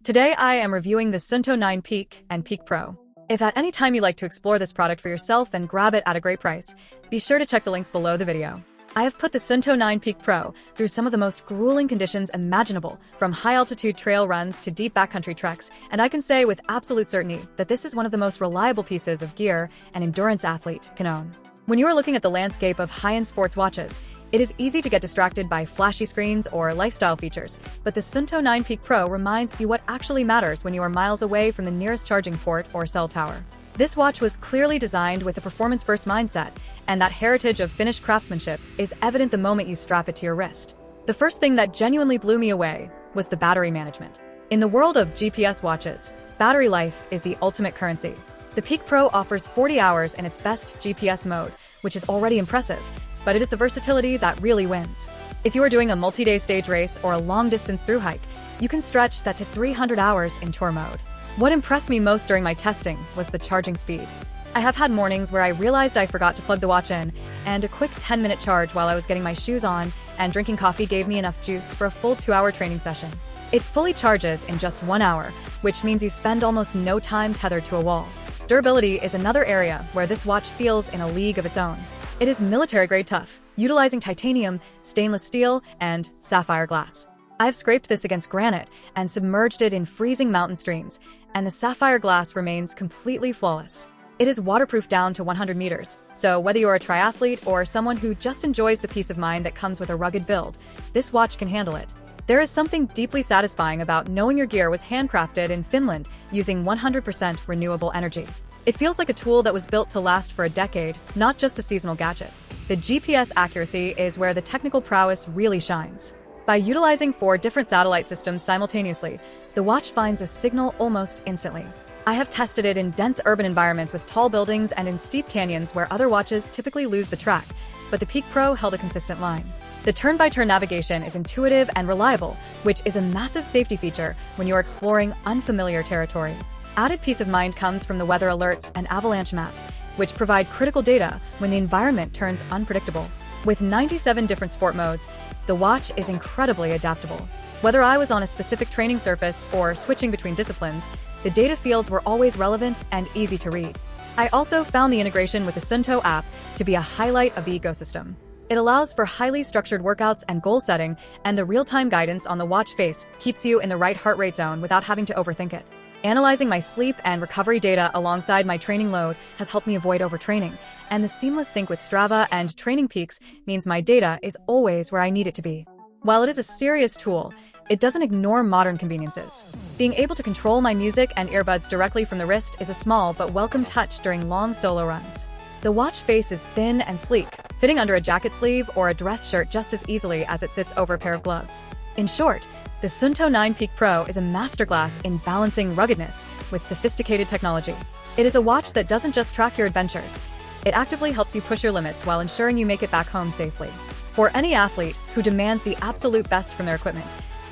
Today I am reviewing the Suunto 9 Peak and Peak Pro. If at any time you'd like to explore this product for yourself and grab it at a great price, be sure to check the links below the video. I have put the Suunto 9 Peak Pro through some of the most grueling conditions imaginable, from high-altitude trail runs to deep backcountry treks, and I can say with absolute certainty that this is one of the most reliable pieces of gear an endurance athlete can own. When you are looking at the landscape of high-end sports watches, it is easy to get distracted by flashy screens or lifestyle features, but the Suunto 9 Peak Pro reminds you what actually matters when you are miles away from the nearest charging port or cell tower. This watch was clearly designed with a performance-first mindset, and that heritage of Finnish craftsmanship is evident the moment you strap it to your wrist. The first thing that genuinely blew me away was the battery management. In the world of GPS watches, battery life is the ultimate currency. The Peak Pro offers 40 hours in its best GPS mode, which is already impressive, but it is the versatility that really wins. If you are doing a multi-day stage race or a long-distance thru hike, you can stretch that to 300 hours in tour mode. What impressed me most during my testing was the charging speed. I have had mornings where I realized I forgot to plug the watch in, and a quick 10-minute charge while I was getting my shoes on and drinking coffee gave me enough juice for a full 2-hour training session. It fully charges in just 1 hour, which means you spend almost no time tethered to a wall. Durability is another area where this watch feels in a league of its own. It is military-grade tough, utilizing titanium, stainless steel, and sapphire glass. I've scraped this against granite and submerged it in freezing mountain streams, and the sapphire glass remains completely flawless. It is waterproof down to 100 meters, so whether you're a triathlete or someone who just enjoys the peace of mind that comes with a rugged build, this watch can handle it. There is something deeply satisfying about knowing your gear was handcrafted in Finland using 100% renewable energy. It feels like a tool that was built to last for a decade, not just a seasonal gadget. The GPS accuracy is where the technical prowess really shines. By utilizing 4 different satellite systems simultaneously, the watch finds a signal almost instantly. I have tested it in dense urban environments with tall buildings and in steep canyons where other watches typically lose the track, but the Peak Pro held a consistent line. The turn-by-turn navigation is intuitive and reliable, which is a massive safety feature when you are exploring unfamiliar territory. Added peace of mind comes from the weather alerts and avalanche maps, which provide critical data when the environment turns unpredictable. With 97 different sport modes, the watch is incredibly adaptable. Whether I was on a specific training surface or switching between disciplines, the data fields were always relevant and easy to read. I also found the integration with the Suunto app to be a highlight of the ecosystem. It allows for highly structured workouts and goal setting, and the real-time guidance on the watch face keeps you in the right heart rate zone without having to overthink it. Analyzing my sleep and recovery data alongside my training load has helped me avoid overtraining, and the seamless sync with Strava and Training Peaks means my data is always where I need it to be. While it is a serious tool, it doesn't ignore modern conveniences. Being able to control my music and earbuds directly from the wrist is a small but welcome touch during long solo runs. The watch face is thin and sleek, fitting under a jacket sleeve or a dress shirt just as easily as it sits over a pair of gloves. In short, the Suunto 9 Peak Pro is a masterclass in balancing ruggedness with sophisticated technology. It is a watch that doesn't just track your adventures, it actively helps you push your limits while ensuring you make it back home safely. For any athlete who demands the absolute best from their equipment,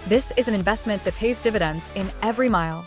this is an investment that pays dividends in every mile.